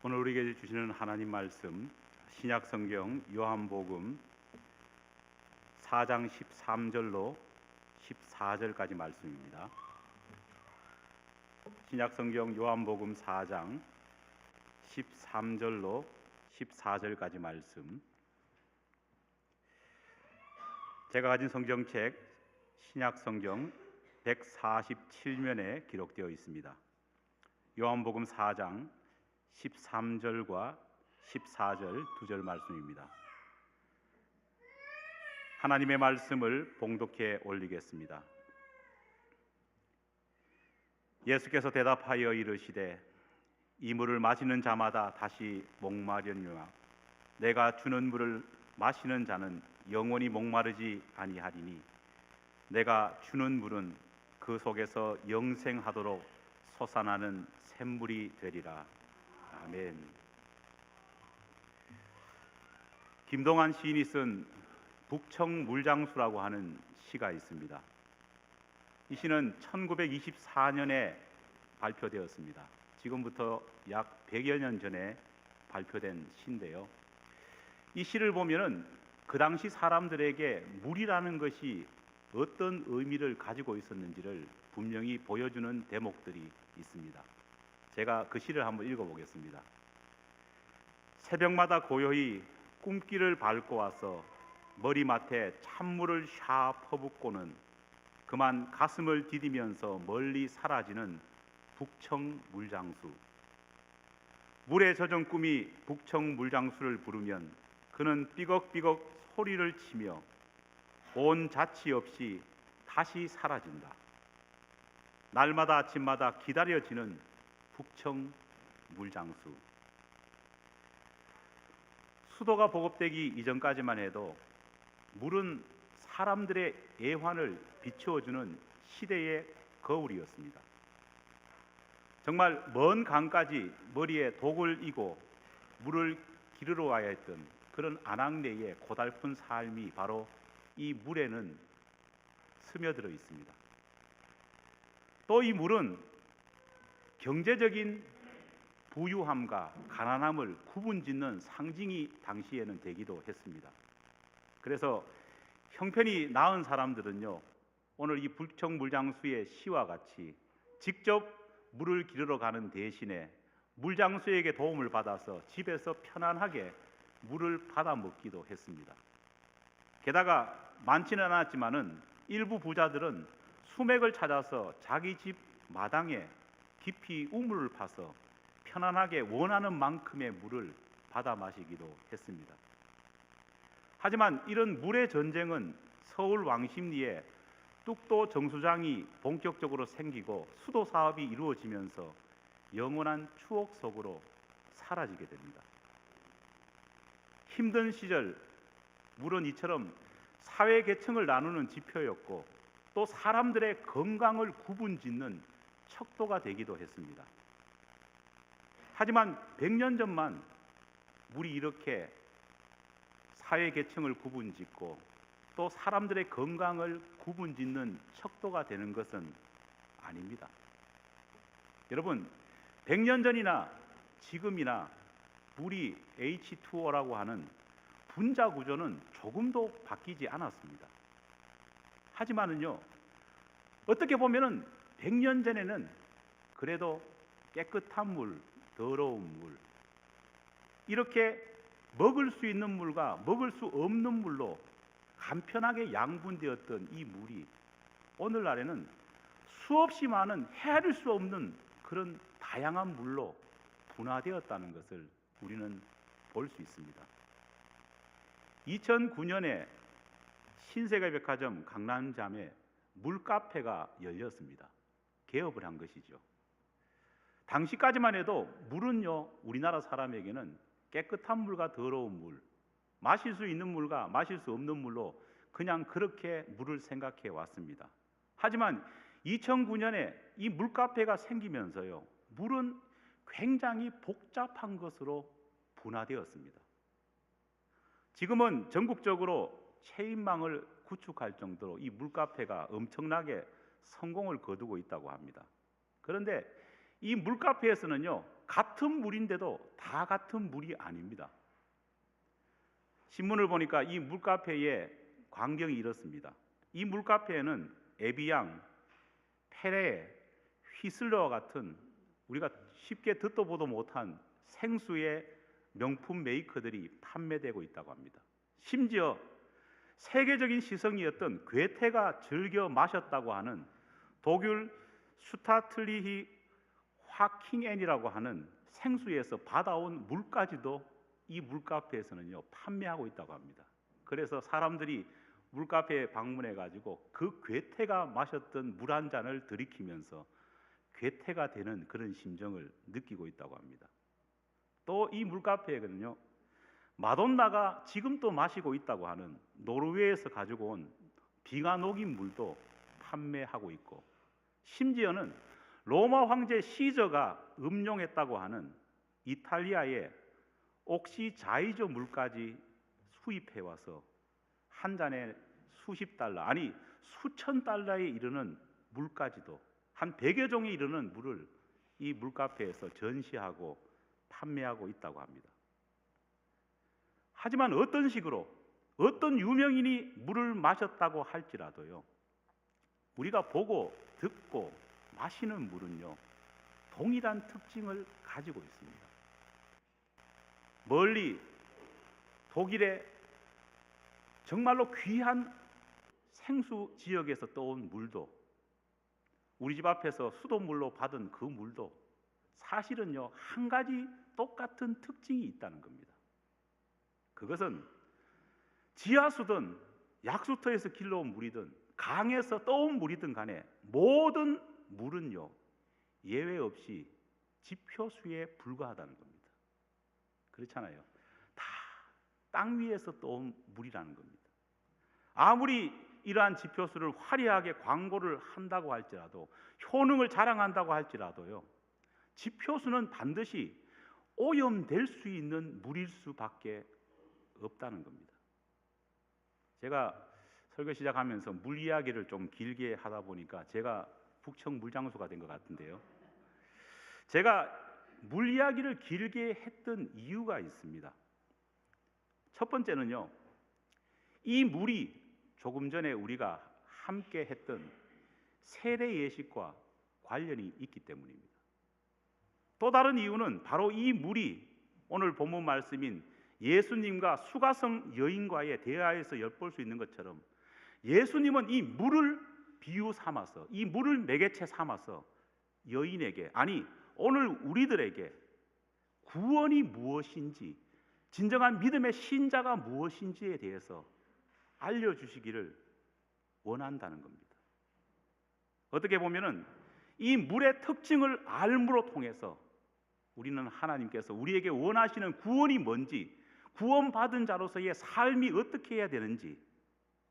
오늘 우리에게 주시는 하나님 말씀 신약 성경 요한복음 4장 13절로 14절까지 말씀입니다. 신약 성경 요한복음 4장 13절로 14절까지 말씀. 제가 가진 성경책 신약 성경 147면에 기록되어 있습니다. 요한복음 4장 13절과 14절 두 절 말씀입니다. 하나님의 말씀을 봉독해 올리겠습니다. 예수께서 대답하여 이르시되 이 물을 마시는 자마다 다시 목마르려나 내가 주는 물을 마시는 자는 영원히 목마르지 아니하리니 내가 주는 물은 그 속에서 영생하도록 솟아나는 샘물이 되리라. 아멘. 김동완 시인이 쓴 북청물장수라고 하는 시가 있습니다. 이 시는 1924년에 발표되었습니다. 지금부터 약 100여 년 전에 발표된 시인데요. 이 시를 보면은 그 당시 사람들에게 물이라는 것이 어떤 의미를 가지고 있었는지를 분명히 보여주는 대목들이 있습니다. 제가 그 시를 한번 읽어보겠습니다. 새벽마다 고요히 꿈길을 밟고 와서 머리맡에 찬물을 샤 퍼붓고는 그만 가슴을 디디면서 멀리 사라지는 북청물장수. 물에 젖은 꿈이 북청물장수를 부르면 그는 삐걱삐걱 소리를 치며 온 자취 없이 다시 사라진다. 날마다 아침마다 기다려지는 북청물장수. 수도가 보급되기 이전까지만 해도 물은 사람들의 애환을 비추어주는 시대의 거울이었습니다. 정말 먼 강까지 머리에 독을 이고 물을 기르러 와야 했던 그런 아낙네의 고달픈 삶이 바로 이 물에는 스며들어 있습니다. 또 이 물은 경제적인 부유함과 가난함을 구분짓는 상징이 당시에는 되기도 했습니다. 그래서 형편이 나은 사람들은요, 오늘 이 북청물장수의 시와 같이 직접 물을 기르러 가는 대신에 물장수에게 도움을 받아서 집에서 편안하게 물을 받아 먹기도 했습니다. 게다가 많지는 않았지만은 일부 부자들은 수맥을 찾아서 자기 집 마당에 깊이 우물을 파서 편안하게 원하는 만큼의 물을 받아 마시기도 했습니다. 하지만 이런 물의 전쟁은 서울 왕십리에 뚝도 정수장이 본격적으로 생기고 수도 사업이 이루어지면서 영원한 추억 속으로 사라지게 됩니다. 힘든 시절 물은 이처럼 사회 계층을 나누는 지표였고 또 사람들의 건강을 구분짓는 척도가 되기도 했습니다. 하지만 100년 전만 물이 이렇게 사회 계층을 구분짓고 또 사람들의 건강을 구분짓는 척도가 되는 것은 아닙니다. 여러분, 100년 전이나 지금이나 물이 H2O라고 하는 분자 구조는 조금도 바뀌지 않았습니다. 하지만은요, 어떻게 보면은 100년 전에는 그래도 깨끗한 물, 더러운 물, 이렇게 먹을 수 있는 물과 먹을 수 없는 물로 간편하게 양분되었던 이 물이 오늘날에는 수없이 많은 헤아릴 수 없는 그런 다양한 물로 분화되었다는 것을 우리는 볼 수 있습니다. 2009년에 신세계백화점 강남점에 물카페가 열렸습니다. 개업을 한 것이죠. 당시까지만 해도 물은요, 우리나라 사람에게는 깨끗한 물과 더러운 물, 마실 수 있는 물과 마실 수 없는 물로 그냥 그렇게 물을 생각해 왔습니다. 하지만 2009년에 이 물카페가 생기면서요, 물은 굉장히 복잡한 것으로 분화되었습니다. 지금은 전국적으로 체인망을 구축할 정도로 이 물카페가 엄청나게 성공을 거두고 있다고 합니다. 그런데 이 물카페에서는요, 같은 물인데도 다 같은 물이 아닙니다. 신문을 보니까 이 물카페의 광경이 이렇습니다. 이 물카페에는 에비앙, 페레, 휘슬러와 같은 우리가 쉽게 듣도 보도 못한 생수의 명품 메이커들이 판매되고 있다고 합니다. 심지어 세계적인 시성이었던 괴테가 즐겨 마셨다고 하는 독일 슈타틀리히 화킹엔이라고 하는 생수에서 받아온 물까지도 이 물카페에서는요 판매하고 있다고 합니다. 그래서 사람들이 물카페에 방문해 가지고 그 괴테가 마셨던 물 한 잔을 들이키면서 괴테가 되는 그런 심정을 느끼고 있다고 합니다. 또 이 물카페에는요 마돈나가 지금 또 마시고 있다고 하는 노르웨이에서 가지고 온 비가 녹인 물도 판매하고 있고, 심지어는 로마 황제 시저가 음용했다고 하는 이탈리아의 옥시자이저 물까지 수입해 와서 한 잔에 수십 달러, 아니 수천 달러에 이르는 물까지도, 한 100여 종에 이르는 물을 이 물카페에서 전시하고 판매하고 있다고 합니다. 하지만 어떤 식으로 어떤 유명인이 물을 마셨다고 할지라도요, 우리가 보고 듣고 마시는 물은요 동일한 특징을 가지고 있습니다. 멀리 독일의 정말로 귀한 생수 지역에서 떠온 물도, 우리 집 앞에서 수돗물로 받은 그 물도 사실은요 한 가지 똑같은 특징이 있다는 겁니다. 그것은 지하수든 약수터에서 길러온 물이든 강에서 떠온 물이든 간에 모든 물은요 예외 없이 지표수에 불과하다는 겁니다. 그렇잖아요. 다 땅 위에서 떠온 물이라는 겁니다. 아무리 이러한 지표수를 화려하게 광고를 한다고 할지라도, 효능을 자랑한다고 할지라도요, 지표수는 반드시 오염될 수 있는 물일 수밖에 없다는 겁니다. 제가 설교 시작하면서 물 이야기를 좀 길게 하다 보니까 제가 북청 물장수가 된 것 같은데요. 제가 물 이야기를 길게 했던 이유가 있습니다. 첫 번째는요, 이 물이 조금 전에 우리가 함께 했던 세례 예식과 관련이 있기 때문입니다. 또 다른 이유는 바로 이 물이 오늘 본문 말씀인 예수님과 수가성 여인과의 대화에서 엿볼 수 있는 것처럼, 예수님은 이 물을 비유 삼아서, 이 물을 매개체 삼아서 여인에게, 아니 오늘 우리들에게 구원이 무엇인지, 진정한 믿음의 신자가 무엇인지에 대해서 알려주시기를 원한다는 겁니다. 어떻게 보면은 이 물의 특징을 알므로 통해서 우리는 하나님께서 우리에게 원하시는 구원이 뭔지, 구원받은 자로서의 삶이 어떻게 해야 되는지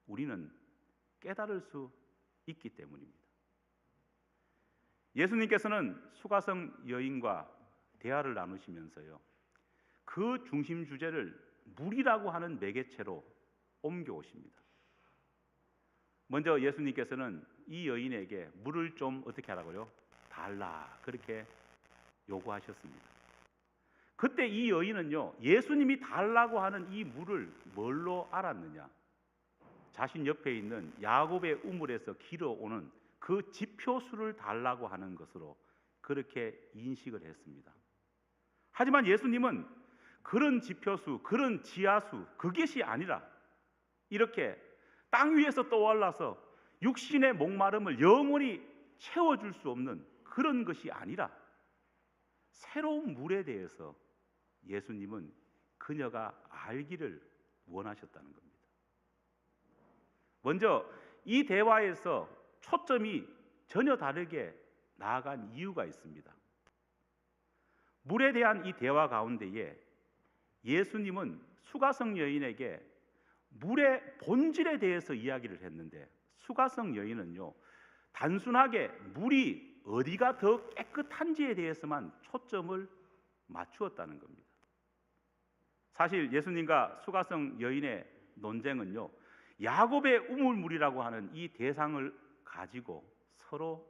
우리는 깨달을 수 있기 때문입니다. 예수님께서는 수가성 여인과 대화를 나누시면서요, 그 중심 주제를 물이라고 하는 매개체로 옮겨오십니다. 먼저 예수님께서는 이 여인에게 물을 좀 어떻게 하라고요? 달라, 그렇게 요구하셨습니다. 그때 이 여인은요, 예수님이 달라고 하는 이 물을 뭘로 알았느냐? 자신 옆에 있는 야곱의 우물에서 길어오는 그 지표수를 달라고 하는 것으로 그렇게 인식을 했습니다. 하지만 예수님은 그런 지표수, 그런 지하수, 그것이 아니라 이렇게 땅 위에서 떠올라서 육신의 목마름을 영원히 채워줄 수 없는 그런 것이 아니라 새로운 물에 대해서 예수님은 그녀가 알기를 원하셨다는 겁니다. 먼저 이 대화에서 초점이 전혀 다르게 나아간 이유가 있습니다. 물에 대한 이 대화 가운데에 예수님은 수가성 여인에게 물의 본질에 대해서 이야기를 했는데, 수가성 여인은요 단순하게 물이 어디가 더 깨끗한지에 대해서만 초점을 맞추었다는 겁니다. 사실 예수님과 수가성 여인의 논쟁은요, 야곱의 우물물이라고 하는 이 대상을 가지고 서로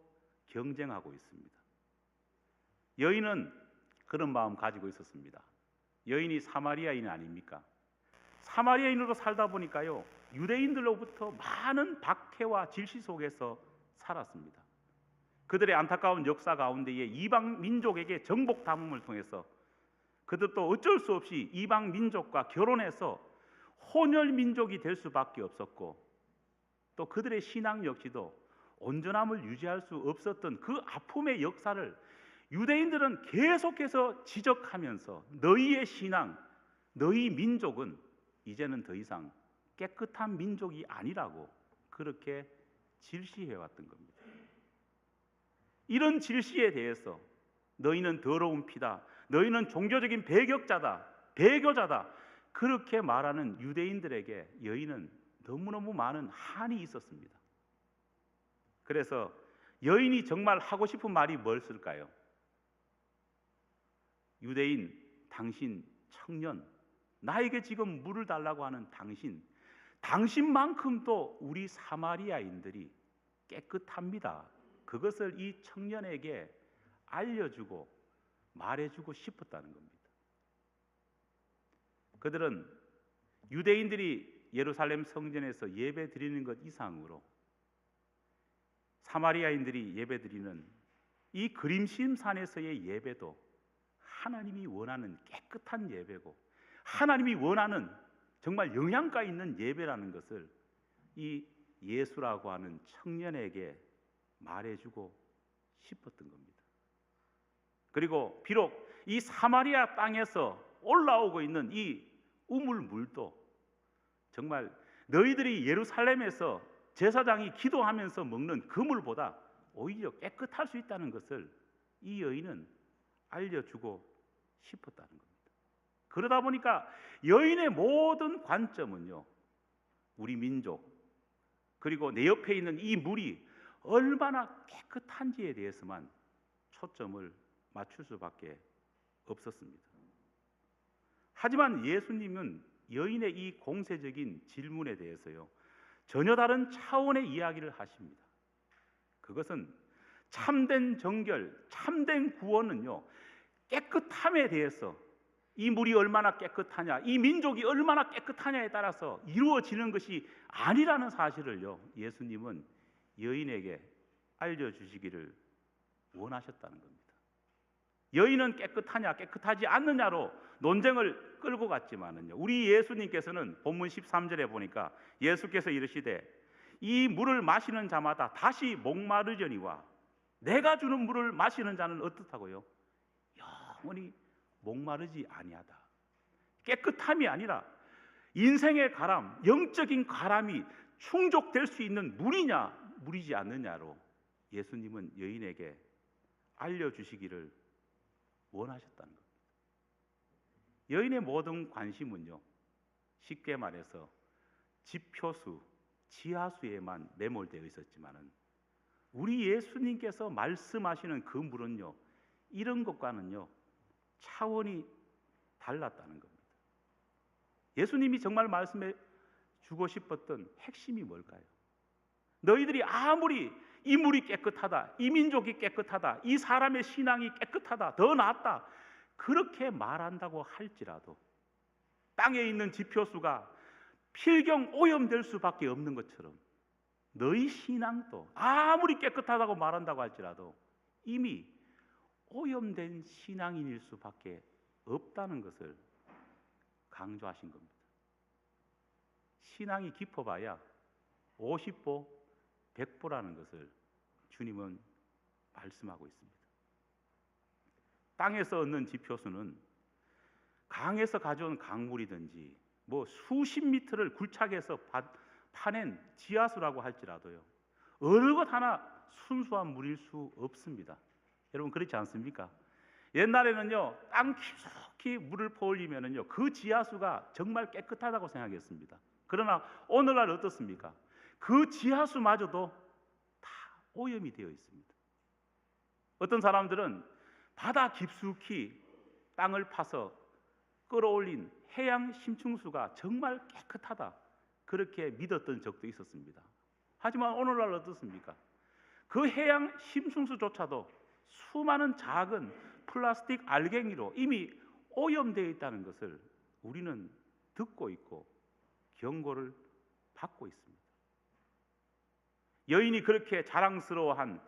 경쟁하고 있습니다. 여인은 그런 마음 가지고 있었습니다. 여인이 사마리아인 아닙니까? 사마리아인으로 살다 보니까요, 유대인들로부터 많은 박해와 질시 속에서 살았습니다. 그들의 안타까운 역사 가운데에 이방 민족에게 정복 담음을 통해서 그들도 어쩔 수 없이 이방 민족과 결혼해서 혼혈 민족이 될 수밖에 없었고, 또 그들의 신앙 역시도 온전함을 유지할 수 없었던 그 아픔의 역사를 유대인들은 계속해서 지적하면서 너희의 신앙, 너희 민족은 이제는 더 이상 깨끗한 민족이 아니라고 그렇게 질시해왔던 겁니다. 이런 질시에 대해서 너희는 더러운 피다, 너희는 종교적인 배교자다, 그렇게 말하는 유대인들에게 여인은 너무너무 많은 한이 있었습니다. 그래서 여인이 정말 하고 싶은 말이 뭘까요? 유대인, 당신 청년, 나에게 지금 물을 달라고 하는 당신만큼도 우리 사마리아인들이 깨끗합니다. 그것을 이 청년에게 알려주고 말해주고 싶었다는 겁니다. 그들은 유대인들이 예루살렘 성전에서 예배 드리는 것 이상으로 사마리아인들이 예배 드리는 이 그림심산에서의 예배도 하나님이 원하는 깨끗한 예배고, 하나님이 원하는 정말 영양가 있는 예배라는 것을 이 예수라고 하는 청년에게 말해주고 싶었던 겁니다. 그리고 비록 이 사마리아 땅에서 올라오고 있는 이 우물물도 정말 너희들이 예루살렘에서 제사장이 기도하면서 먹는 그 물보다 오히려 깨끗할 수 있다는 것을 이 여인은 알려주고 싶었다는 겁니다. 그러다 보니까 여인의 모든 관점은요, 우리 민족, 그리고 내 옆에 있는 이 물이 얼마나 깨끗한지에 대해서만 초점을 맞출 수밖에 없었습니다. 하지만 예수님은 여인의 이 공세적인 질문에 대해서요, 전혀 다른 차원의 이야기를 하십니다. 그것은 참된 정결, 참된 구원은요, 깨끗함에 대해서, 이 물이 얼마나 깨끗하냐, 이 민족이 얼마나 깨끗하냐에 따라서 이루어지는 것이 아니라는 사실을요, 예수님은 여인에게 알려주시기를 원하셨다는 겁니다. 여인은 깨끗하냐 깨끗하지 않느냐로 논쟁을 끌고 갔지만은요, 우리 예수님께서는 본문 13절에 보니까 예수께서 이르시되 이 물을 마시는 자마다 다시 목마르려니와 내가 주는 물을 마시는 자는 어떻다고요? 영원히 목마르지 아니하다. 깨끗함이 아니라 인생의 가람, 영적인 가람이 충족될 수 있는 물이냐 물이지 않느냐로 예수님은 여인에게 알려주시기를 원하셨다는 겁니다. 여인의 모든 관심은요, 쉽게 말해서 지표수, 지하수에만 매몰되어 있었지만은 우리 예수님께서 말씀하시는 그 물은요, 이런 것과는요 차원이 달랐다는 겁니다. 예수님이 정말 말씀해 주고 싶었던 핵심이 뭘까요? 너희들이 아무리 이 물이 깨끗하다, 이 민족이 깨끗하다, 이 사람의 신앙이 깨끗하다, 더 낫다 그렇게 말한다고 할지라도 땅에 있는 지표수가 필경 오염될 수밖에 없는 것처럼 너희 신앙도 아무리 깨끗하다고 말한다고 할지라도 이미 오염된 신앙인일 수밖에 없다는 것을 강조하신 겁니다. 신앙이 깊어봐야 50보, 100보라는 것을 주님은 말씀하고 있습니다. 땅에서 얻는 지표수는 강에서 가져온 강물이든지 뭐 수십 미터를 굴착해서 파낸 지하수라고 할지라도요, 어느 것 하나 순수한 물일 수 없습니다. 여러분 그렇지 않습니까? 옛날에는요, 땅 깊숙이 물을 퍼올리면은요, 그 지하수가 정말 깨끗하다고 생각했습니다. 그러나 오늘날 어떻습니까? 그 지하수마저도 다 오염이 되어 있습니다. 어떤 사람들은 바다 깊숙이 땅을 파서 끌어올린 해양 심층수가 정말 깨끗하다 그렇게 믿었던 적도 있었습니다. 하지만 오늘날 어떻습니까? 그 해양 심층수조차도 수많은 작은 플라스틱 알갱이로 이미 오염되어 있다는 것을 우리는 듣고 있고 경고를 받고 있습니다. 여인이 그렇게 자랑스러워한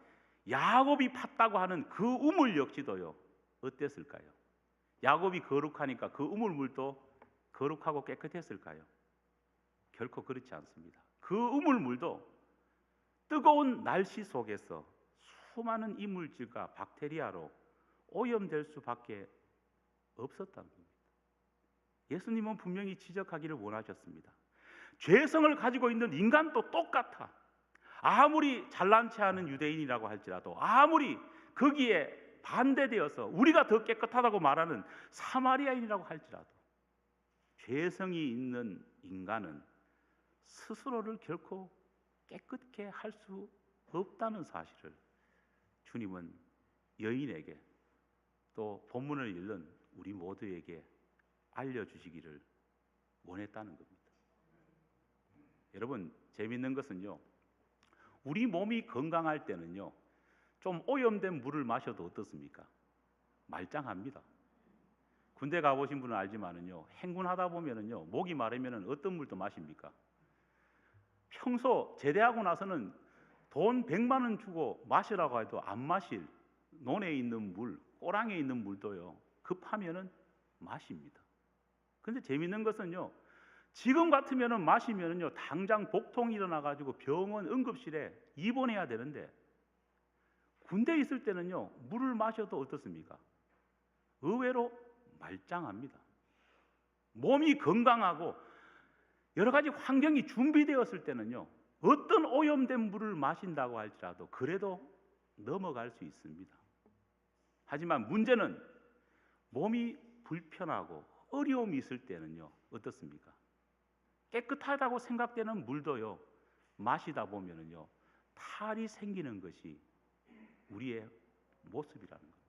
야곱이 팠다고 하는 그 우물 역시도요, 어땠을까요? 야곱이 거룩하니까 그 우물물도 거룩하고 깨끗했을까요? 결코 그렇지 않습니다. 그 우물물도 뜨거운 날씨 속에서 수많은 이물질과 박테리아로 오염될 수밖에 없었다는 겁니다. 예수님은 분명히 지적하기를 원하셨습니다. 죄성을 가지고 있는 인간도 똑같아. 아무리 잘난 체하는 유대인이라고 할지라도, 아무리 거기에 반대되어서 우리가 더 깨끗하다고 말하는 사마리아인이라고 할지라도, 죄성이 있는 인간은 스스로를 결코 깨끗게 할 수 없다는 사실을 주님은 여인에게, 또 본문을 읽는 우리 모두에게 알려주시기를 원했다는 겁니다. 여러분, 재밌는 것은요, 우리 몸이 건강할 때는요, 좀 오염된 물을 마셔도 어떻습니까? 말짱합니다. 군대 가보신 분은 알지만은요, 행군하다 보면은요, 목이 마르면은 어떤 물도 마십니까? 평소 제대하고 나서는 돈 100만 원 주고 마시라고 해도 안 마실 논에 있는 물, 꼬랑에 있는 물도요, 급하면은 마십니다. 근데 재밌는 것은요, 지금 같으면은 마시면은요, 당장 복통이 일어나가지고 병원 응급실에 입원해야 되는데, 군대에 있을 때는요, 물을 마셔도 어떻습니까? 의외로 말짱합니다. 몸이 건강하고 여러 가지 환경이 준비되었을 때는요, 어떤 오염된 물을 마신다고 할지라도 그래도 넘어갈 수 있습니다. 하지만 문제는 몸이 불편하고 어려움이 있을 때는요, 어떻습니까? 깨끗하다고 생각되는 물도요, 마시다 보면은요, 탈이 생기는 것이 우리의 모습이라는 겁니다.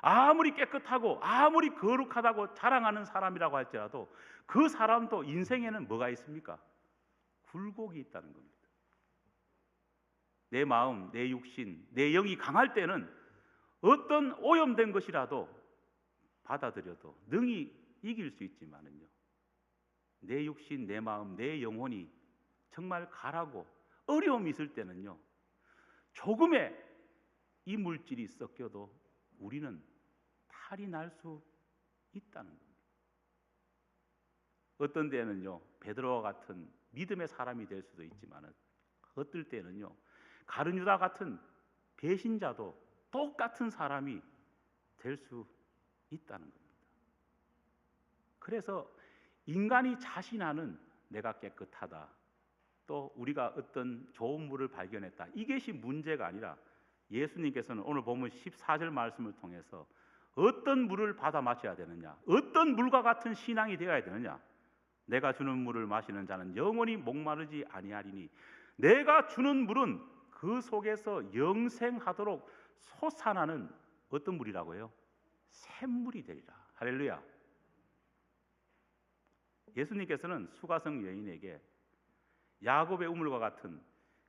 아무리 깨끗하고 아무리 거룩하다고 자랑하는 사람이라고 할지라도 그 사람도 인생에는 뭐가 있습니까? 굴곡이 있다는 겁니다. 내 마음, 내 육신, 내 영이 강할 때는 어떤 오염된 것이라도 받아들여도 능히 이길 수 있지만은요, 내 육신, 내 마음, 내 영혼이 정말 가라고 어려움이 있을 때는요, 조금의 이 물질이 섞여도 우리는 탈이 날 수 있다는 겁니다. 어떤 때는요, 베드로와 같은 믿음의 사람이 될 수도 있지만, 어떨 때는요, 가룟유다 같은 배신자도 똑같은 사람이 될 수 있다는 겁니다. 그래서 인간이 자신하는 내가 깨끗하다, 또 우리가 어떤 좋은 물을 발견했다, 이것이 문제가 아니라 예수님께서는 오늘 보면 14절 말씀을 통해서 어떤 물을 받아 마셔야 되느냐, 어떤 물과 같은 신앙이 되어야 되느냐, 내가 주는 물을 마시는 자는 영원히 목마르지 아니하리니 내가 주는 물은 그 속에서 영생하도록 솟아나는 어떤 물이라고요? 샘물이 되리라. 할렐루야. 예수님께서는 수가성 여인에게 야곱의 우물과 같은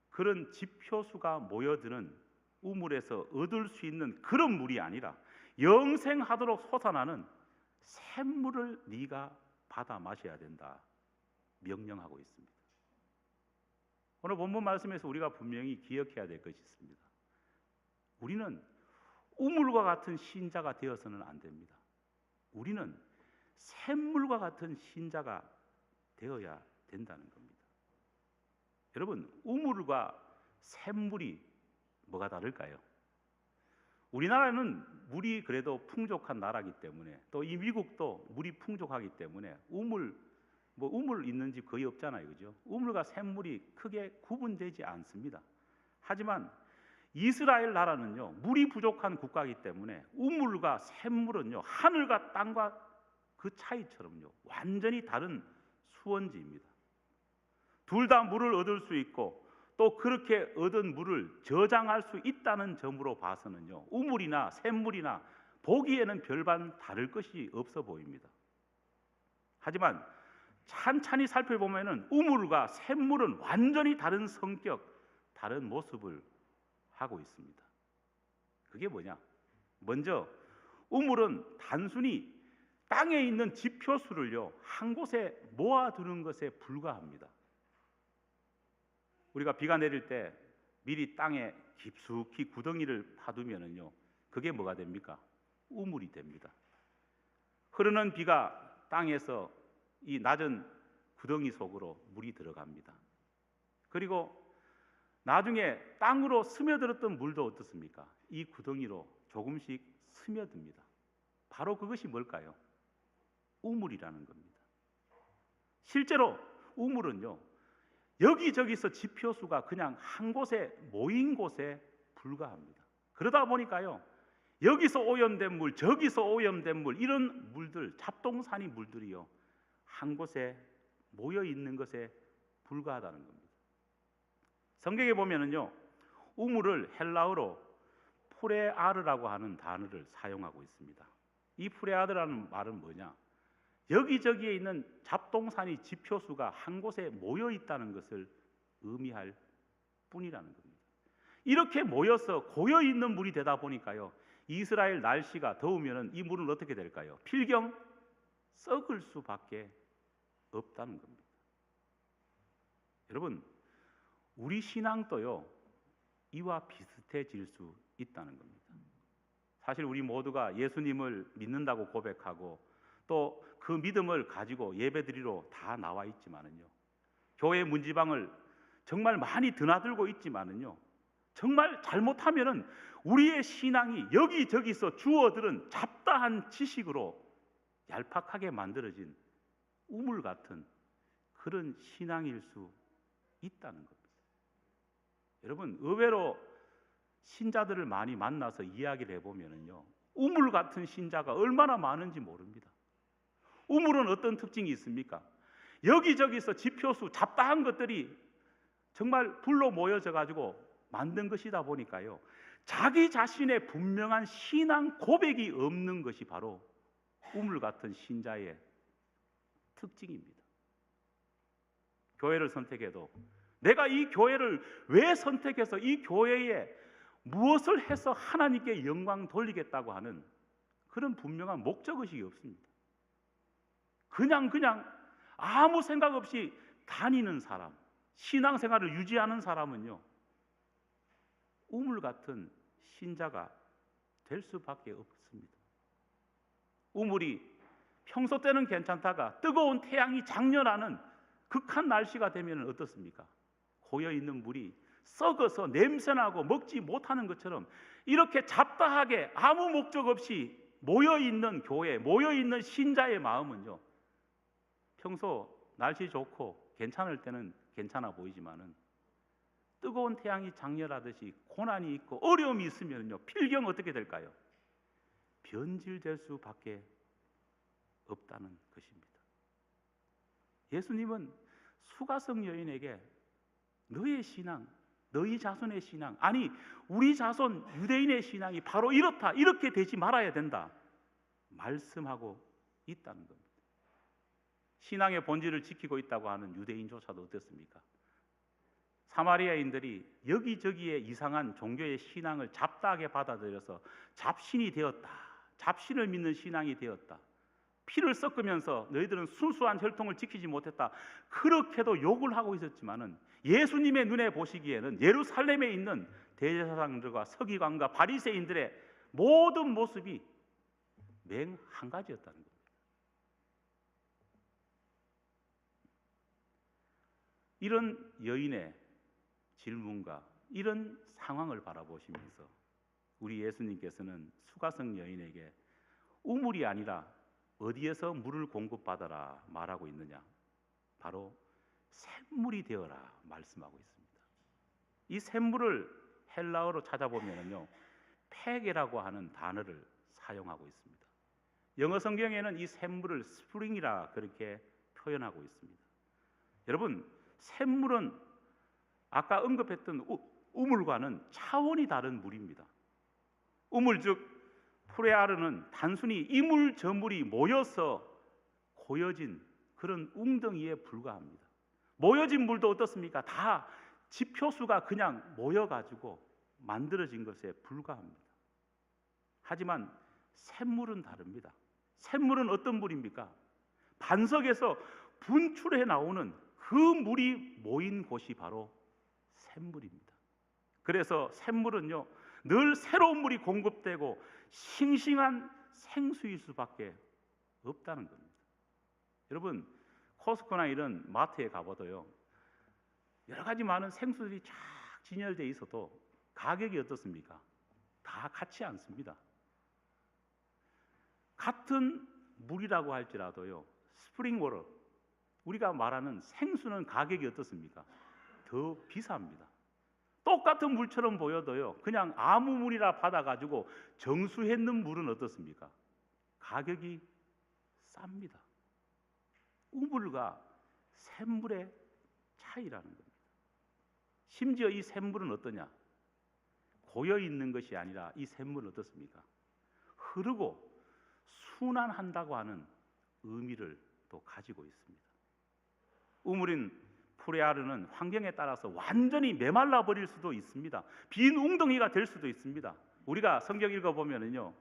그런 지표수가 모여드는 우물에서 얻을 수 있는 그런 물이 아니라 영생하도록 솟아나는 샘물을 네가 받아 마셔야 된다 명령하고 있습니다. 오늘 본문 말씀에서 우리가 분명히 기억해야 될 것이 있습니다. 우리는 우물과 같은 신자가 되어서는 안 됩니다. 우리는 샘물과 같은 신자가 되어야 된다는 겁니다. 여러분, 우물과 샘물이 뭐가 다를까요? 우리나라는 물이 그래도 풍족한 나라이기 때문에, 또 이 미국도 물이 풍족하기 때문에 우물 있는 집 거의 없잖아요, 그죠? 우물과 샘물이 크게 구분되지 않습니다. 하지만 이스라엘 나라는요, 물이 부족한 국가이기 때문에 우물과 샘물은요, 하늘과 땅과 그 차이처럼요, 완전히 다른 수원지입니다. 둘 다 물을 얻을 수 있고, 또 그렇게 얻은 물을 저장할 수 있다는 점으로 봐서는요, 우물이나 샘물이나 보기에는 별반 다를 것이 없어 보입니다. 하지만 찬찬히 살펴보면은 우물과 샘물은 완전히 다른 성격, 다른 모습을 하고 있습니다. 그게 뭐냐? 먼저 우물은 단순히 땅에 있는 지표수를요 한 곳에 모아두는 것에 불과합니다. 우리가 비가 내릴 때 미리 땅에 깊숙이 구덩이를 파두면은요 그게 뭐가 됩니까? 우물이 됩니다. 흐르는 비가 땅에서 이 낮은 구덩이 속으로 물이 들어갑니다. 그리고 나중에 땅으로 스며들었던 물도 어떻습니까? 이 구덩이로 조금씩 스며듭니다. 바로 그것이 뭘까요? 우물이라는 겁니다. 실제로 우물은요 여기저기서 지표수가 그냥 한 곳에 모인 곳에 불과합니다. 그러다 보니까요 여기서 오염된 물, 저기서 오염된 물, 이런 물들, 잡동사니 물들이요 한 곳에 모여 있는 것에 불과하다는 겁니다. 성경에 보면은요 우물을 헬라어로 프레아르라고 하는 단어를 사용하고 있습니다. 이 프레아르라는 말은 뭐냐? 여기저기에 있는 잡동사니 지표수가 한 곳에 모여 있다는 것을 의미할 뿐이라는 겁니다. 이렇게 모여서 고여 있는 물이 되다 보니까요 이스라엘 날씨가 더우면 이 물은 어떻게 될까요? 필경 썩을 수밖에 없다는 겁니다. 여러분, 우리 신앙도요 이와 비슷해질 수 있다는 겁니다. 사실 우리 모두가 예수님을 믿는다고 고백하고 또 그 믿음을 가지고 예배드리러 다 나와 있지만은요 교회 문지방을 정말 많이 드나들고 있지만은요 정말 잘못하면은 우리의 신앙이 여기저기서 주어들은 잡다한 지식으로 얄팍하게 만들어진 우물 같은 그런 신앙일 수 있다는 겁니다. 여러분, 의외로 신자들을 많이 만나서 이야기를 해보면은요 우물 같은 신자가 얼마나 많은지 모릅니다. 우물은 어떤 특징이 있습니까? 여기저기서 지표수 잡다한 것들이 정말 불로 모여져 가지고 만든 것이다 보니까요 자기 자신의 분명한 신앙 고백이 없는 것이 바로 우물 같은 신자의 특징입니다. 교회를 선택해도 내가 이 교회를 왜 선택해서 이 교회에 무엇을 해서 하나님께 영광 돌리겠다고 하는 그런 분명한 목적의식이 없습니다. 그냥 아무 생각 없이 다니는 사람, 신앙생활을 유지하는 사람은요 우물 같은 신자가 될 수밖에 없습니다. 우물이 평소 때는 괜찮다가 뜨거운 태양이 장렬하는 극한 날씨가 되면 어떻습니까? 고여있는 물이 썩어서 냄새나고 먹지 못하는 것처럼 이렇게 잡다하게 아무 목적 없이 모여있는 교회, 모여있는 신자의 마음은요 평소 날씨 좋고 괜찮을 때는 괜찮아 보이지만은 뜨거운 태양이 장렬하듯이 고난이 있고 어려움이 있으면요 필경 어떻게 될까요? 변질될 수밖에 없다는 것입니다. 예수님은 수가성 여인에게 너의 신앙, 너희 자손의 신앙, 아니 우리 자손 유대인의 신앙이 바로 이렇다, 이렇게 되지 말아야 된다 말씀하고 있다는 겁니다. 신앙의 본질을 지키고 있다고 하는 유대인조차도 어떻습니까? 사마리아인들이 여기저기에 이상한 종교의 신앙을 잡다하게 받아들여서 잡신이 되었다, 잡신을 믿는 신앙이 되었다, 피를 섞으면서 너희들은 순수한 혈통을 지키지 못했다, 그렇게도 욕을 하고 있었지만은 예수님의 눈에 보시기에는 예루살렘에 있는 대제사장들과 서기관과 바리새인들의 모든 모습이 맹 한 가지였다는 겁니다. 이런 여인의 질문과 이런 상황을 바라보시면서 우리 예수님께서는 수가성 여인에게 우물이 아니라 어디에서 물을 공급받아라 말하고 있느냐? 바로 샘물이 되어라 말씀하고 있습니다. 이 샘물을 헬라어로 찾아보면요 페게라고 하는 단어를 사용하고 있습니다. 영어 성경에는 이 샘물을 스프링이라 그렇게 표현하고 있습니다. 여러분, 샘물은 아까 언급했던 우물과는 차원이 다른 물입니다. 우물 즉 프레아르는 단순히 이물 저물이 모여서 고여진 그런 웅덩이에 불과합니다. 모여진 물도 어떻습니까? 다 지표수가 그냥 모여가지고 만들어진 것에 불과합니다. 하지만 샘물은 다릅니다. 샘물은 어떤 물입니까? 반석에서 분출해 나오는 그 물이 모인 곳이 바로 샘물입니다. 그래서 샘물은요, 늘 새로운 물이 공급되고 싱싱한 생수일 수밖에 없다는 겁니다. 여러분, 코스코나 이런 마트에 가봐도요, 여러 가지 많은 생수들이 쫙 진열되어 있어도 가격이 어떻습니까? 다 같지 않습니다. 같은 물이라고 할지라도요, 스프링워터, 우리가 말하는 생수는 가격이 어떻습니까? 더 비쌉니다. 똑같은 물처럼 보여도요, 그냥 아무 물이라 받아가지고 정수했는 물은 어떻습니까? 가격이 쌉니다. 우물과 샘물의 차이라는 겁니다. 심지어 이 샘물은 어떠냐? 고여 있는 것이 아니라 이 샘물은 어떻습니까? 흐르고 순환한다고 하는 의미를 또 가지고 있습니다. 우물인 프레아르는 환경에 따라서 완전히 메말라 버릴 수도 있습니다. 빈 웅덩이가 될 수도 있습니다. 우리가 성경 읽어보면은요,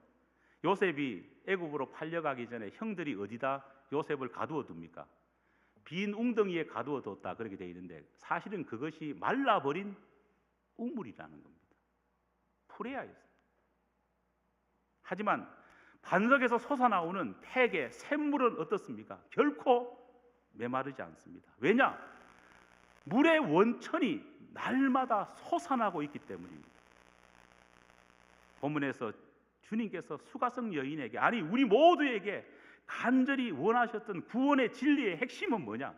요셉이 애굽으로 팔려가기 전에 형들이 어디다 요셉을 가두어 둡니까? 빈 웅덩이에 가두어 뒀다, 그렇게 되어 있는데 사실은 그것이 말라버린 우물이라는 겁니다. 프레아였습니다. 하지만 반석에서 솟아나오는 팩의 샘물은 어떻습니까? 결코 메마르지 않습니다. 왜냐? 물의 원천이 날마다 솟아나고 있기 때문입니다. 본문에서 주님께서 수가성 여인에게, 아니 우리 모두에게 간절히 원하셨던 구원의 진리의 핵심은 뭐냐?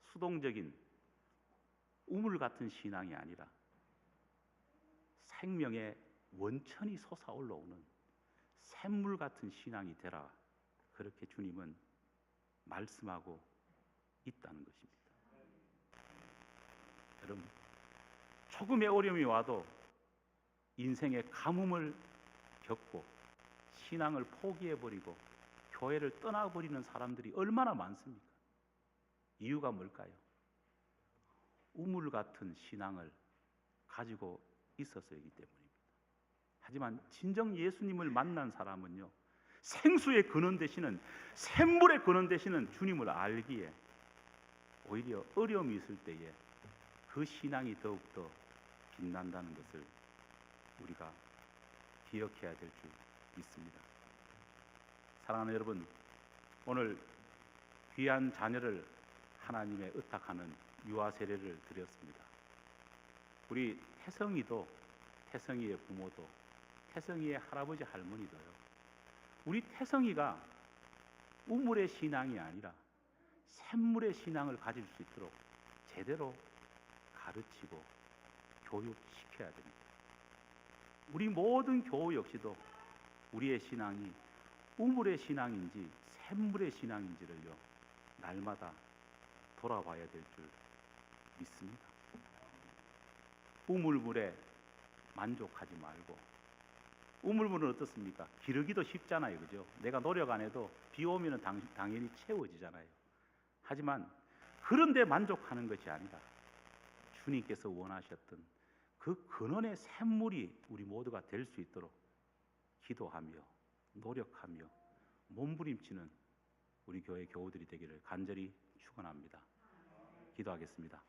수동적인 우물 같은 신앙이 아니라 생명의 원천이 솟아올라오는 샘물 같은 신앙이 되라, 그렇게 주님은 말씀하고 있다는 것입니다. 여러분, 조금의 어려움이 와도 인생의 가뭄을 겪고 신앙을 포기해버리고 교회를 떠나버리는 사람들이 얼마나 많습니까? 이유가 뭘까요? 우물 같은 신앙을 가지고 있었어이기 때문입니다. 하지만 진정 예수님을 만난 사람은요, 생수의 근원 되시는, 샘물의 근원 되시는 주님을 알기에 오히려 어려움이 있을 때에 그 신앙이 더욱더 빛난다는 것을 우리가 기억해야 될 줄 믿습니다. 사랑하는 여러분, 오늘 귀한 자녀를 하나님의 의탁하는 유아 세례를 드렸습니다. 우리 태성이도, 태성이의 부모도, 태성이의 할아버지 할머니도요, 우리 태성이가 우물의 신앙이 아니라 샘물의 신앙을 가질 수 있도록 제대로 가르치고 교육시켜야 됩니다. 우리 모든 교우 역시도 우리의 신앙이 우물의 신앙인지 샘물의 신앙인지를요, 날마다 돌아봐야 될 줄 믿습니다. 우물물에 만족하지 말고, 우물물은 어떻습니까? 기르기도 쉽잖아요, 그죠? 내가 노력 안 해도 비 오면 당연히 채워지잖아요. 하지만 그런데 만족하는 것이 아니라 주님께서 원하셨던 그 근원의 샘물이 우리 모두가 될 수 있도록 기도하며 노력하며 몸부림치는 우리 교회 교우들이 되기를 간절히 축원합니다. 기도하겠습니다.